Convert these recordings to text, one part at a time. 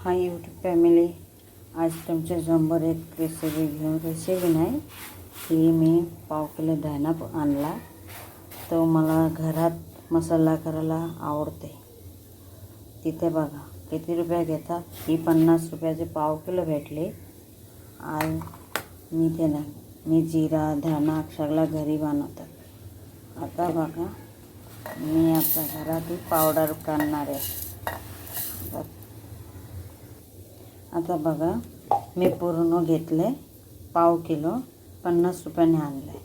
Hi YouTube family, आज तुमच्यासमोर एक रेसिपी नाही ही मी पाव किलो धना आणला. तो मला घरात मसाला करायला आवडते. तिथे बघा किती रुपये घेतात. ही 50 रुपयाचे पाव किलो भेटले. आज मी जिरा धना सगळा घरी बनवतात. आता बघा मी आता घरात ही पावडर करणार आहे. आता बघा मी पूर्ण घेतले पाव किलो 50 रुपयाने आणले.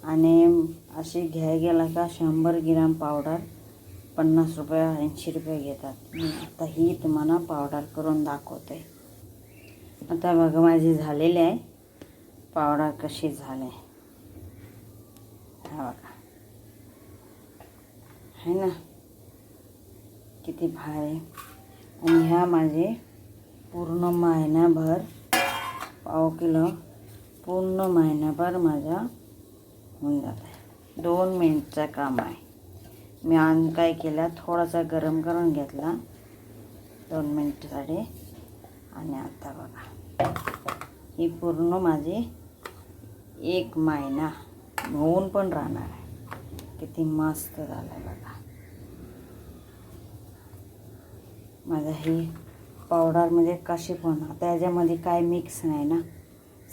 आणि अशी घ्याय गेला का 100 ग्रॅम पावडर 50 रुपये 80 रुपये घेतात. मी आता ही तुम्हाला पावडर करून दाखवते. आता बघा माझी झालेली आहे पावडर कशी झाली हा बघा, है ना किती भारी. आणि ह्या माझे पूर्ण महिनाभर पाव किलो पूर्ण महिनाभर माझा होऊन जात आहे. 2 मिनिटचं काम आहे. मी काय केलं, थोडासा गरम करून घेतला 2 मिनिटसाठी. आणि आता बघा ही पूर्ण माझी 1 महिना होऊन पण राहणार आहे. किती मस्त झालं आहे बघा. माझा ही पावडर म्हणजे कशी पण आता याच्यामध्ये काय मिक्स नाही ना,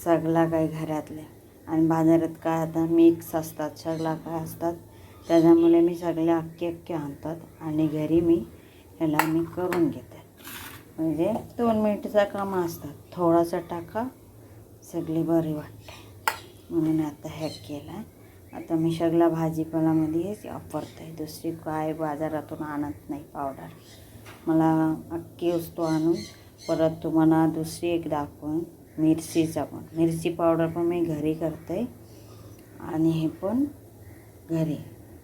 सगळा काय घरातले. आणि बाजारात काय आता मिक्स असतात सगळा काय असतात. त्याच्यामुळे मी सगळे अख्खे आणतात आणि घरी मी ह्याला मी करून घेते. म्हणजे 2 मिनिटचं काम असतात. थोडासा टाका सगळी बरी वाटते म्हणून आता हॅक केला. आता मी सगळा भाजीपाल्यामध्येच वापरते. दुसरी काय बाजारातून आणत नाही पावडर. मला अख्खी वस्तू आणून परत तुम्हाला दुसरी एक दाखवून मिरचीचा पण मिरची पावडर पण मी घरी करते. आणि हे पण घरी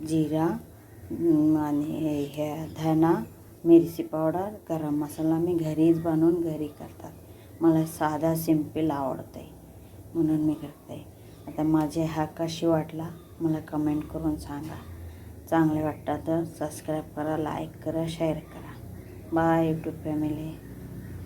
जिरा आणि हे धना मिरची पावडर गरम मसाला मी घरीच बनवून घरी करतात. मला साधा सिंपल आवडते म्हणून मी करते. आता माझे हा कशी वाटला मला कमेंट करून सांगा. चांगले वाटतं तर सबस्क्राईब करा, लाईक करा, शेअर करा. Bye YouTube family.